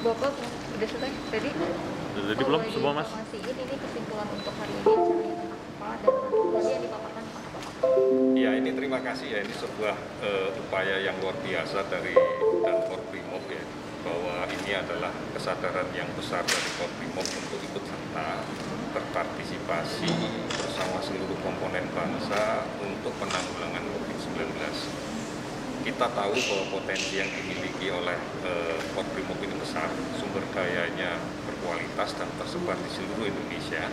Bapak udah selesai tadi? Jadi belum semua Mas? Informasiin ini kesimpulan untuk hari ini acaranya tentang apa dan tadi yang dipaparkan tentang apa? Ya, ini terima kasih ya, ini sebuah upaya yang luar biasa dari Forbrimob ya, bahwa ini adalah kesadaran yang besar dari Forbrimob untuk ikut serta berpartisipasi bersama seluruh komponen bangsa untuk penanggulangan COVID-19. Kita tahu bahwa potensi yang dimiliki oleh Forbrimob ini besar, sumber dayanya berkualitas dan tersebar di seluruh Indonesia.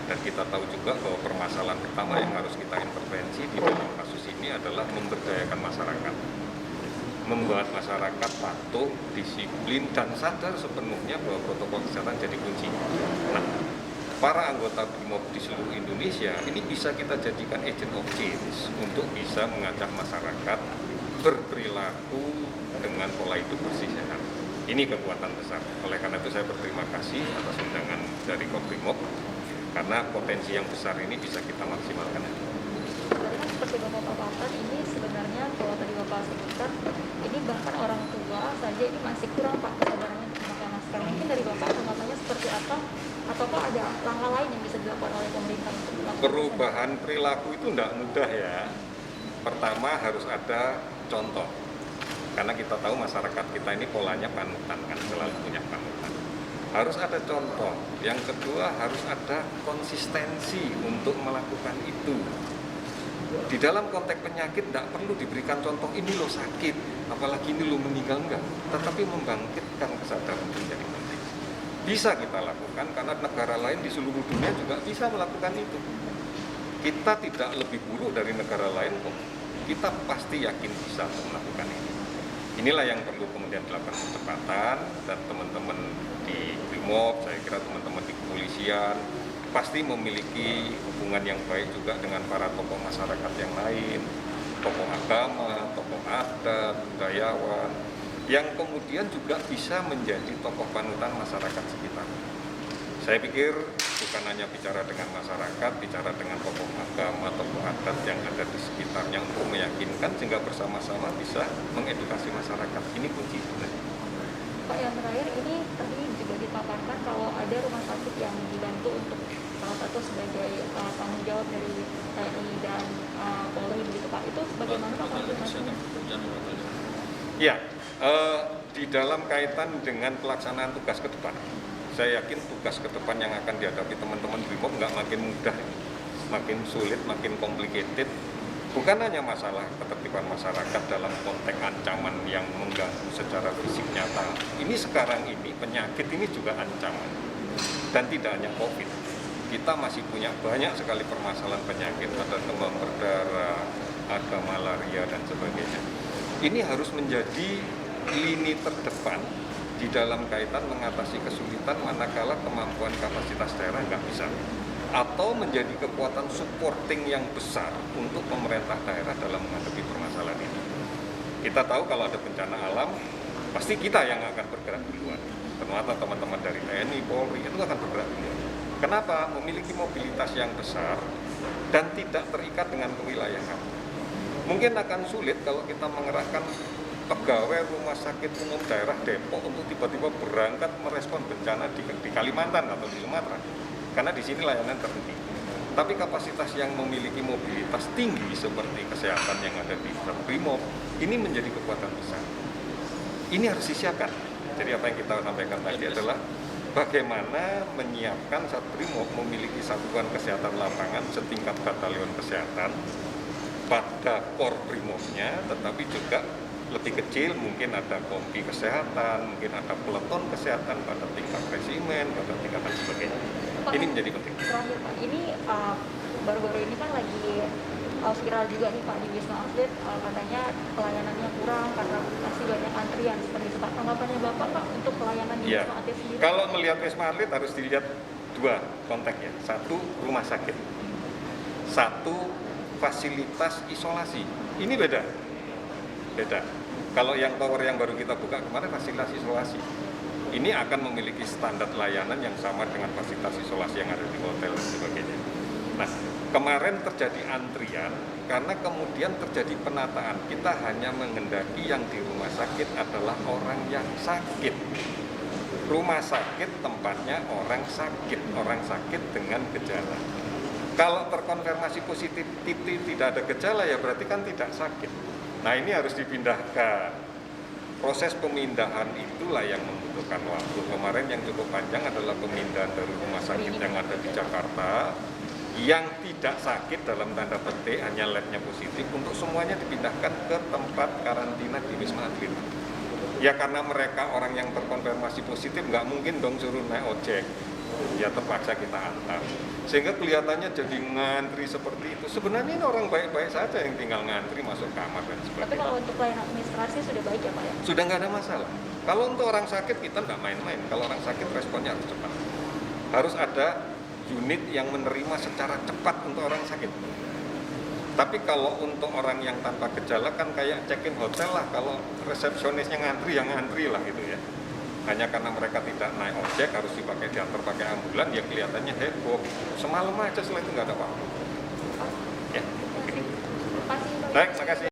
Dan kita tahu juga bahwa permasalahan pertama yang harus kita intervensi di dalam kasus ini adalah memberdayakan masyarakat. Membuat masyarakat patuh, disiplin, dan sadar sepenuhnya bahwa protokol kesehatan jadi kunci. Nah, para anggota Brimob di seluruh Indonesia ini bisa kita jadikan agent of change untuk bisa mengajak masyarakat berperilaku dengan pola hidup bersih sehat. Ini kekuatan besar. Oleh karena itu saya berterima kasih atas undangan dari Forbrimob, karena potensi yang besar ini bisa kita maksimalkan. Karena seperti Bapak paparkan ini sebenarnya kalau tadi Bapak sebutkan ini bahkan orang tua saja ini masih kurang Pak kesadarannya untuk memakai masker. Mungkin dari Bapak tanggapannya seperti apa? Ataukah ada langkah lain yang bisa dilakukan oleh pemerintah untuk melakukan Perubahan perilaku itu tidak mudah ya. Pertama harus ada contoh. Karena kita tahu masyarakat kita ini polanya panutan, kan selalu punya panutan. Harus ada contoh. Yang kedua harus ada konsistensi untuk melakukan itu. Di dalam konteks penyakit tidak perlu diberikan contoh ini lo sakit, apalagi ini lo meninggal, enggak. Tetapi membangkitkan kesadaran itu menjadi penting. Bisa kita lakukan karena negara lain di seluruh dunia juga bisa melakukan itu. Kita tidak lebih buruk dari negara lain kok. Kita pasti yakin bisa melakukan ini. Inilah yang perlu kemudian dilakukan percepatan, dan teman-teman di Brimob, saya kira teman-teman di kepolisian pasti memiliki hubungan yang baik juga dengan para tokoh masyarakat yang lain, tokoh agama, tokoh adat, budayawan, yang kemudian juga bisa menjadi tokoh panutan masyarakat sekitar. Saya pikir bukan hanya bicara dengan masyarakat, bicara dengan tokoh agama, tokoh adat yang ada di sekitarnya untuk meyakinkan sehingga bersama-sama bisa mengedukasi masyarakat. Ini kunci sebenarnya. Pak, yang terakhir ini tadi juga dipaparkan kalau ada rumah sakit yang dibantu untuk salah satu sebagai tanggung jawab dari TNI dan Polri begitu Pak. Itu bagaimana Pak konfirmasinya? Ya, di dalam kaitan dengan pelaksanaan tugas ke depan, saya yakin tugas ke depan yang akan dihadapi teman-teman Brimob nggak makin mudah, makin sulit, makin complicated. Bukan hanya masalah ketertiban masyarakat dalam konteks ancaman yang mengganggu secara fisik nyata. Ini sekarang ini penyakit ini juga ancaman. Dan tidak hanya COVID. Kita masih punya banyak sekali permasalahan penyakit, ada demam berdarah, ada malaria dan sebagainya. Ini harus menjadi lini terdepan di dalam kaitan mengatasi kesulitan manakala kemampuan kapasitas daerah nggak bisa. Atau menjadi kekuatan supporting yang besar untuk pemerintah daerah dalam menghadapi permasalahan ini. Kita tahu kalau ada bencana alam, pasti kita yang akan bergerak duluan. Ternyata teman-teman dari TNI, Polri itu akan bergerak duluan. Kenapa? Memiliki mobilitas yang besar dan tidak terikat dengan kewilayahan. Mungkin akan sulit kalau kita mengerahkan pegawai Rumah Sakit Umum Daerah Depok untuk tiba-tiba berangkat merespon bencana di Kalimantan atau di Sumatera. Karena di sini layanan terhenti. Tapi kapasitas yang memiliki mobilitas tinggi seperti kesehatan yang ada di Brimob, ini menjadi kekuatan besar. Ini harus disiapkan. Jadi apa yang kita sampaikan tadi adalah bagaimana menyiapkan Brimob memiliki satuan kesehatan lapangan setingkat batalion kesehatan pada core Brimobnya, tetapi juga lebih kecil, mungkin ada kompi kesehatan, mungkin ada peleton kesehatan pada tingkat resimen, pada tingkat dan sebagainya. Pak, ini menjadi penting. Terakhir Pak, ini baru-baru ini kan lagi viral juga nih Pak di Wisma Atlet, katanya pelayanannya kurang karena masih banyak antrian seperti itu Pak. Tanggapannya Bapak Pak untuk pelayanan di Wisma Atlet sendiri? Kalau melihat Wisma Atlet harus dilihat dua konteksnya. Satu, rumah sakit. Satu, fasilitas isolasi. Ini beda. Kalau yang tower yang baru kita buka kemarin fasilitas isolasi. Ini akan memiliki standar layanan yang sama dengan fasilitas isolasi yang ada di hotel dan sebagainya. Nah, kemarin terjadi antrian karena kemudian terjadi penataan. Kita hanya menghendaki yang di rumah sakit adalah orang yang sakit. rumah sakit tempatnya orang sakit dengan gejala. Kalau terkonfirmasi positif tidak ada gejala ya berarti kan tidak sakit. Nah ini harus dipindahkan. Proses pemindahan itulah yang membutuhkan waktu. Kemarin yang cukup panjang adalah pemindahan dari rumah sakit yang ada di Jakarta yang tidak sakit dalam tanda petik, hanya labnya positif, untuk semuanya dipindahkan ke tempat karantina di Wisma Atlet. Ya karena mereka orang yang terkonfirmasi positif nggak mungkin dong suruh naik ojek, ya terpaksa kita antar. Sehingga kelihatannya jadi ngantri seperti itu. Sebenarnya ini orang baik-baik saja yang tinggal ngantri masuk kamar dan Tapi sebagainya. kalau untuk pelayanan administrasi sudah baik ya Pak ya? Sudah nggak ada masalah. Kalau untuk orang sakit kita nggak main-main. Kalau orang sakit responnya harus cepat. Harus ada unit yang menerima secara cepat untuk orang sakit. Tapi kalau untuk orang yang tanpa gejala kan kayak check-in hotel lah. Kalau resepsionisnya ngantri, yang ngantri lah gitu ya. Hanya karena mereka tidak naik ojek, harus diantar pakai ambulan, ya kelihatannya heboh. Semalam aja setelah itu nggak ada apa-apa. Ya, oke. Terima kasih Pak. Baik, terima kasih.